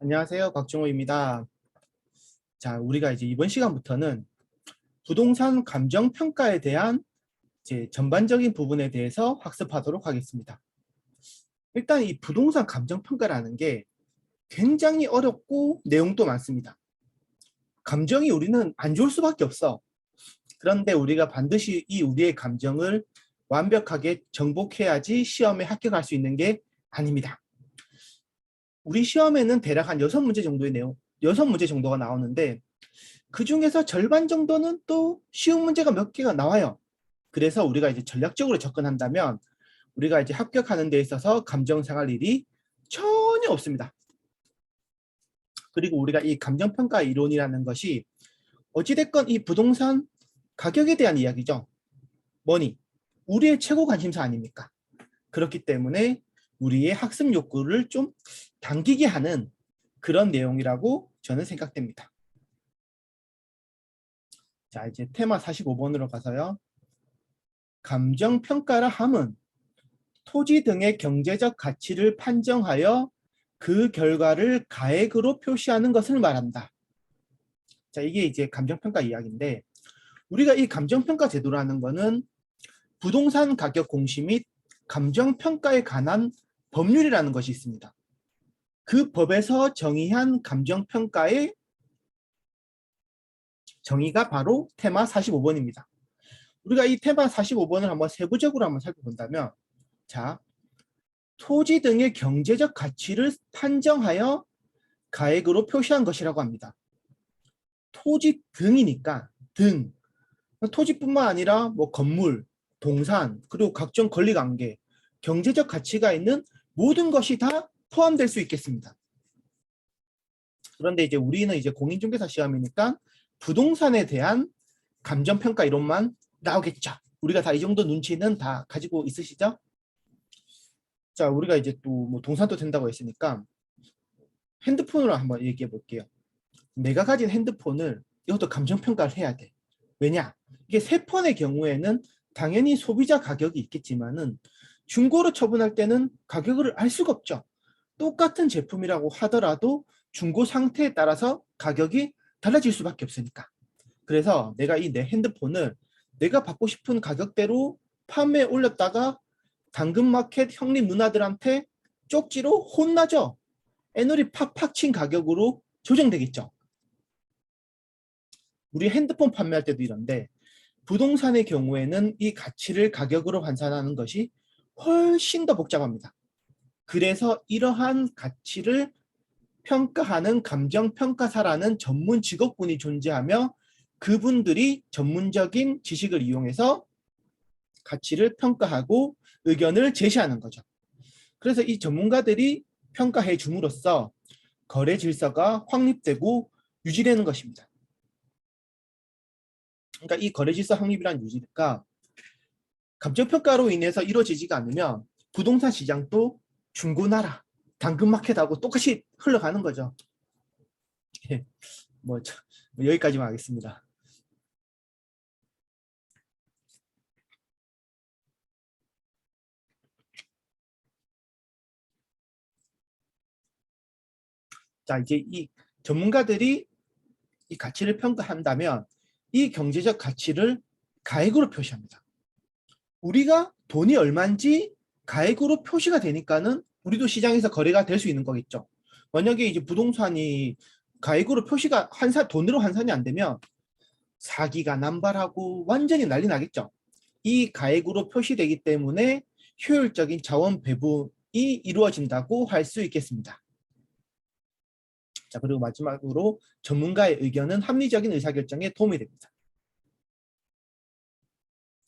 안녕하세요. 박종호입니다. 자, 우리가 이제 이번 시간부터는 부동산 감정 평가에 대한 이제 전반적인 부분에 대해서 학습하도록 하겠습니다. 일단 이 부동산 감정 평가라는 게 굉장히 어렵고 내용도 많습니다. 감정이 우리는 안 좋을 수밖에 없어. 그런데 우리가 반드시 이 우리의 감정을 완벽하게 정복해야지 시험에 합격할 수 있는 게 아닙니다. 우리 시험에는 대략 한 6문제 정도의 내용, 6문제 정도가 나오는데 그 중에서 절반 정도는 또 쉬운 문제가 몇 개가 나와요. 그래서 우리가 이제 전략적으로 접근한다면 우리가 이제 합격하는 데 있어서 감정 상할 일이 전혀 없습니다. 그리고 우리가 이 감정평가 이론이라는 것이 어찌됐건 이 부동산 가격에 대한 이야기죠. 뭐니? 우리의 최고 관심사 아닙니까? 그렇기 때문에 우리의 학습 욕구를 좀 당기게 하는 그런 내용이라고 저는 생각됩니다. 자, 이제 테마 45번으로 가서요. 감정평가라 함은 토지 등의 경제적 가치를 판정하여 그 결과를 가액으로 표시하는 것을 말한다. 자, 이게 이제 감정평가 이야기인데 우리가 이 감정평가 제도라는 거는 부동산 가격 공시 및 감정평가에 관한 법률이라는 것이 있습니다. 그 법에서 정의한 감정평가의 정의가 바로 테마 45번입니다. 우리가 이 테마 45번을 한번 세부적으로 한번 살펴본다면 자, 토지 등의 경제적 가치를 판정하여 가액으로 표시한 것이라고 합니다. 토지 등이니까 등. 토지뿐만 아니라 뭐 건물, 동산, 그리고 각종 권리관계, 경제적 가치가 있는 모든 것이 다 포함될 수 있겠습니다. 그런데 이제 우리는 이제 공인중개사 시험이니까 부동산에 대한 감정평가 이론만 나오겠죠. 우리가 다 이 정도 눈치는 다 가지고 있으시죠? 자, 우리가 이제 또 뭐 동산도 된다고 했으니까 핸드폰으로 한번 얘기해 볼게요. 내가 가진 핸드폰을 이것도 감정평가를 해야 돼. 왜냐? 이게 새 폰의 경우에는 당연히 소비자 가격이 있겠지만은 중고로 처분할 때는 가격을 알 수가 없죠. 똑같은 제품이라고 하더라도 중고 상태에 따라서 가격이 달라질 수밖에 없으니까. 그래서 내가 이 내 핸드폰을 내가 받고 싶은 가격대로 판매에 올렸다가 당근마켓 형님 누나들한테 쪽지로 혼나죠. 애놀이 팍팍 친 가격으로 조정되겠죠. 우리 핸드폰 판매할 때도 이런데 부동산의 경우에는 이 가치를 가격으로 환산하는 것이 훨씬 더 복잡합니다. 그래서 이러한 가치를 평가하는 감정평가사라는 전문 직업군이 존재하며 그분들이 전문적인 지식을 이용해서 가치를 평가하고 의견을 제시하는 거죠. 그래서 이 전문가들이 평가해 줌으로써 거래 질서가 확립되고 유지되는 것입니다. 그러니까 이 거래 질서 확립이란 유지가 감정평가로 인해서 이루어지지가 않으면 부동산 시장도 중고나라, 당근마켓하고 똑같이 흘러가는 거죠. 뭐 여기까지만 하겠습니다. 자, 이제 이 전문가들이 이 가치를 평가한다면 이 경제적 가치를 가액으로 표시합니다. 우리가 돈이 얼마인지 가액으로 표시가 되니까는 우리도 시장에서 거래가 될 수 있는 거겠죠. 만약에 이제 부동산이 가액으로 표시가 돈으로 환산이 안 되면 사기가 남발하고 완전히 난리 나겠죠. 이 가액으로 표시되기 때문에 효율적인 자원 배분이 이루어진다고 할 수 있겠습니다. 자, 그리고 마지막으로 전문가의 의견은 합리적인 의사결정에 도움이 됩니다.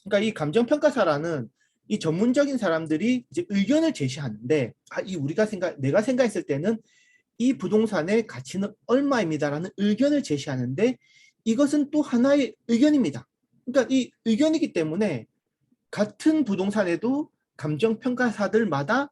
그러니까 이 감정평가사라는 이 전문적인 사람들이 이제 의견을 제시하는데 내가 생각했을 때는 이 부동산의 가치는 얼마입니다라는 의견을 제시하는데 이것은 또 하나의 의견입니다. 그러니까 이 의견이기 때문에 같은 부동산에도 감정평가사들마다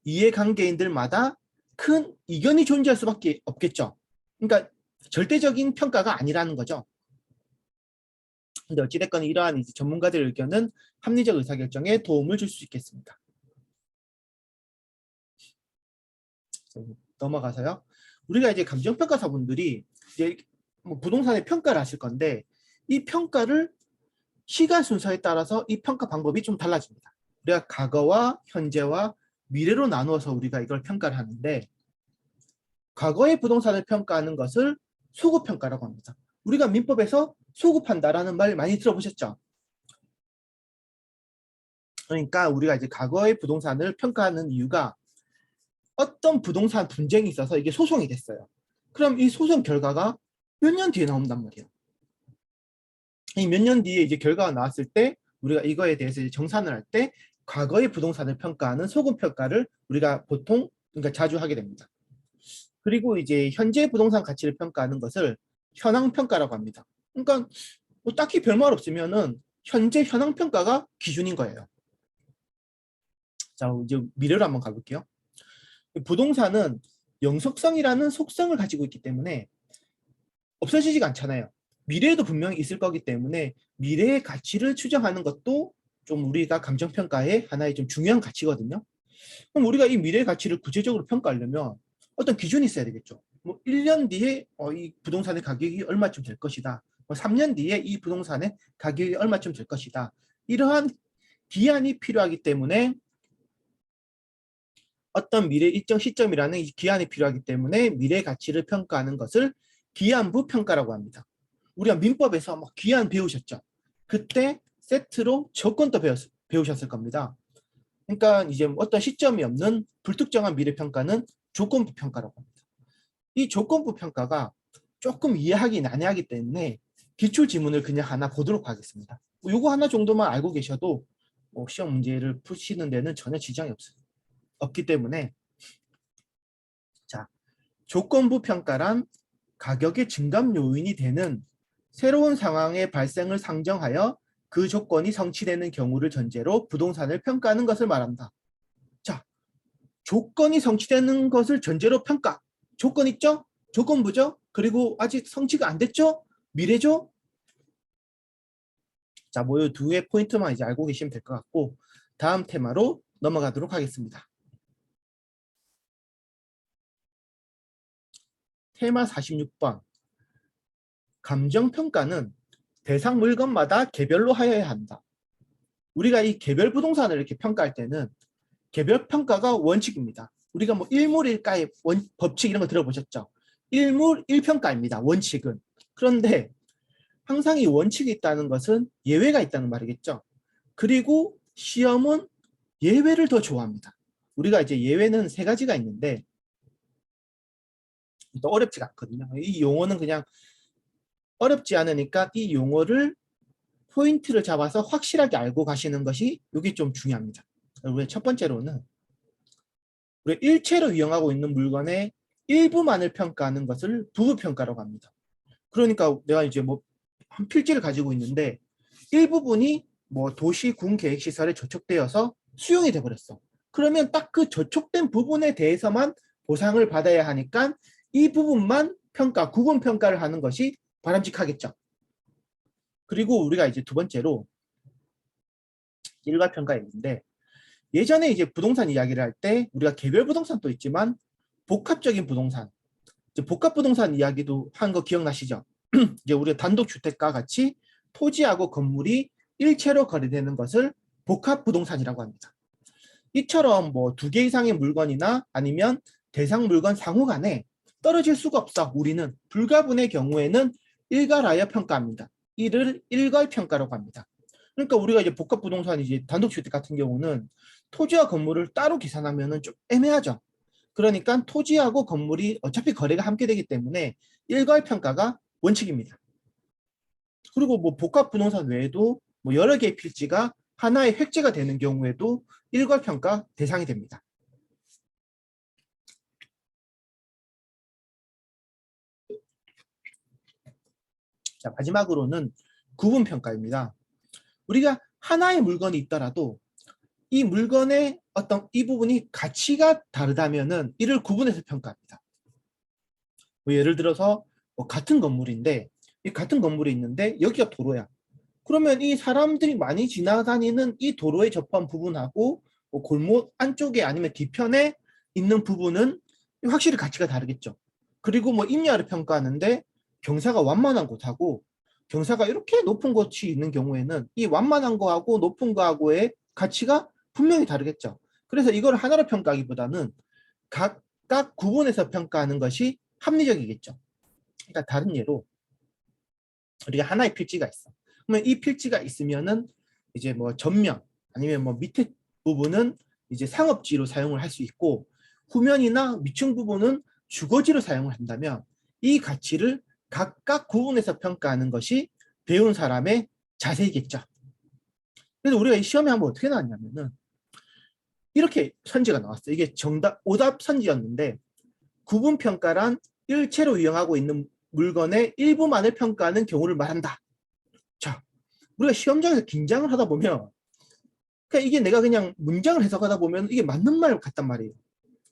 이해관계인들마다 큰 이견이 존재할 수밖에 없겠죠. 그러니까 절대적인 평가가 아니라는 거죠. 근데 어찌됐건 이러한 이제 전문가들의 의견은 합리적 의사결정에 도움을 줄 수 있겠습니다. 넘어가서요. 우리가 이제 감정평가사분들이 이제 뭐 부동산의 평가를 하실 건데 이 평가를 시간 순서에 따라서 이 평가 방법이 좀 달라집니다. 우리가 과거와 현재와 미래로 나누어서 우리가 이걸 평가를 하는데 과거의 부동산을 평가하는 것을 소급평가라고 합니다. 우리가 민법에서 소급한다라는 말 많이 들어보셨죠? 그러니까 우리가 이제 과거의 부동산을 평가하는 이유가 어떤 부동산 분쟁이 있어서 이게 소송이 됐어요. 그럼 이 소송 결과가 몇 년 뒤에 나온단 말이에요. 이 몇 년 뒤에 이제 결과가 나왔을 때 우리가 이거에 대해서 이제 정산을 할 때 과거의 부동산을 평가하는 소급 평가를 우리가 보통 그러니까 자주 하게 됩니다. 그리고 이제 현재 부동산 가치를 평가하는 것을 현황 평가라고 합니다. 그러니까 뭐 딱히 별말 없으면은 현재 현황 평가가 기준인 거예요. 자, 이제 미래로 한번 가볼게요. 부동산은 영속성이라는 속성을 가지고 있기 때문에 없어지지가 않잖아요. 미래에도 분명히 있을 거기 때문에 미래의 가치를 추정하는 것도 좀 우리가 감정평가의 하나의 좀 중요한 가치거든요. 그럼 우리가 이 미래의 가치를 구체적으로 평가하려면 어떤 기준이 있어야 되겠죠. 뭐 1년 뒤에 이 부동산의 가격이 얼마쯤 될 것이다. 뭐 3년 뒤에 이 부동산의 가격이 얼마쯤 될 것이다. 이러한 기한이 필요하기 때문에 어떤 미래 일정 시점이라는 이 기한이 필요하기 때문에 미래 가치를 평가하는 것을 기한부 평가라고 합니다. 우리가 민법에서 막 기한 배우셨죠? 그때 세트로 조건도 배우셨을 겁니다. 그러니까 이제 어떤 시점이 없는 불특정한 미래 평가는 조건부 평가라고 합니다. 이 조건부 평가가 조금 이해하기 난해하기 때문에 기출 지문을 그냥 하나 보도록 하겠습니다. 이거 하나 정도만 알고 계셔도 시험 문제를 푸시는 데는 전혀 지장이 없기 때문에 자, 조건부 평가란 가격의 증감 요인이 되는 새로운 상황의 발생을 상정하여 그 조건이 성취되는 경우를 전제로 부동산을 평가하는 것을 말한다. 자, 조건이 성취되는 것을 전제로 평가. 조건 있죠? 조건부죠? 그리고 아직 성취가 안 됐죠? 미래죠? 자, 뭐 이 두 개 포인트만 이제 알고 계시면 될 것 같고 다음 테마로 넘어가도록 하겠습니다. 테마 46번. 감정평가는 대상 물건마다 개별로 하여야 한다. 우리가 이 개별 부동산을 이렇게 평가할 때는 개별 평가가 원칙입니다. 우리가 뭐 일물일가의 법칙 이런 거 들어보셨죠? 일물 일평가입니다. 원칙은. 그런데 항상 이 원칙이 있다는 것은 예외가 있다는 말이겠죠. 그리고 시험은 예외를 더 좋아합니다. 우리가 이제 예외는 세 가지가 있는데 또 어렵지가 않거든요. 이 용어는 그냥 어렵지 않으니까 이 용어를 포인트를 잡아서 확실하게 알고 가시는 것이 이게 좀 중요합니다. 우리 첫 번째로는 우리 일체로 이용하고 있는 물건의 일부만을 평가하는 것을 부분평가라고 합니다. 그러니까 내가 이제 뭐 한 필지를 가지고 있는데 일부분이 뭐 도시 군 계획시설에 저촉되어서 수용이 돼버렸어. 그러면 딱 그 저촉된 부분에 대해서만 보상을 받아야 하니까 이 부분만 구분 평가를 하는 것이 바람직하겠죠. 그리고 우리가 이제 두 번째로 일괄평가가 있는데 예전에 이제 부동산 이야기를 할 때 우리가 개별 부동산도 있지만 복합적인 부동산, 이제 복합 부동산 이야기도 한 거 기억나시죠? 이제 우리가 단독주택과 같이 토지하고 건물이 일체로 거래되는 것을 복합 부동산이라고 합니다. 이처럼 뭐 두 개 이상의 물건이나 아니면 대상 물건 상호 간에 떨어질 수가 없어. 우리는 불가분의 경우에는 일괄하여 평가합니다. 이를 일괄평가라고 합니다. 그러니까 우리가 이제 복합 부동산 이제 단독주택 같은 경우는 토지와 건물을 따로 계산하면은 좀 애매하죠. 그러니까 토지하고 건물이 어차피 거래가 함께 되기 때문에 일괄평가가 원칙입니다. 그리고 뭐 복합 부동산 외에도 뭐 여러 개의 필지가 하나의 획제가 되는 경우에도 일괄평가 대상이 됩니다. 자, 마지막으로는 구분평가입니다. 우리가 하나의 물건이 있더라도 이 물건의 어떤 이 부분이 가치가 다르다면은 이를 구분해서 평가합니다. 뭐 예를 들어서 뭐 같은 건물인데 이 같은 건물이 있는데 여기가 도로야. 그러면 이 사람들이 많이 지나다니는 이 도로에 접한 부분하고 뭐 골목 안쪽에 아니면 뒤편에 있는 부분은 확실히 가치가 다르겠죠. 그리고 뭐 임야를 평가하는데 경사가 완만한 곳하고 경사가 이렇게 높은 곳이 있는 경우에는 이 완만한 거하고 높은 거하고의 가치가 분명히 다르겠죠. 그래서 이걸 하나로 평가하기보다는 각각 구분해서 평가하는 것이 합리적이겠죠. 그러니까 다른 예로 우리가 하나의 필지가 있어. 그러면 이 필지가 있으면은 이제 뭐 전면 아니면 뭐 밑에 부분은 이제 상업지로 사용을 할 수 있고 후면이나 위층 부분은 주거지로 사용을 한다면 이 가치를 각각 구분해서 평가하는 것이 배운 사람의 자세이겠죠. 그래서 우리가 이 시험에 한번 어떻게 나왔냐면은 이렇게 선지가 나왔어요. 이게 정답 오답 선지였는데 구분 평가란 일체로 이용하고 있는 물건의 일부만을 평가하는 경우를 말한다. 자, 우리가 시험장에서 긴장을 하다 보면 그러니까 이게 내가 그냥 문장을 해석하다 보면 이게 맞는 말 같단 말이에요.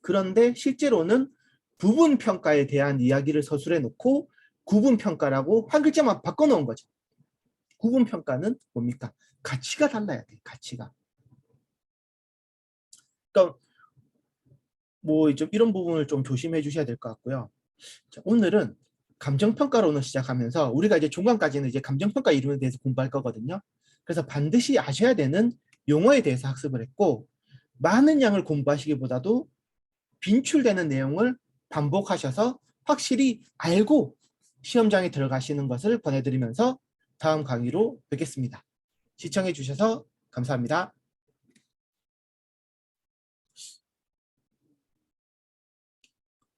그런데 실제로는 부분 평가에 대한 이야기를 서술해 놓고 구분 평가라고 한 글자만 바꿔 놓은 거죠. 구분 평가는 뭡니까? 가치가 달라야 돼. 가치가. 그러니까 뭐 좀 이런 부분을 좀 조심해 주셔야 될 것 같고요. 자, 오늘은 감정평가론을 시작하면서 우리가 이제 중간까지는 이제 감정평가 이론에 대해서 공부할 거거든요. 그래서 반드시 아셔야 되는 용어에 대해서 학습을 했고 많은 양을 공부하시기보다도 빈출되는 내용을 반복하셔서 확실히 알고 시험장에 들어가시는 것을 권해드리면서 다음 강의로 뵙겠습니다. 시청해 주셔서 감사합니다.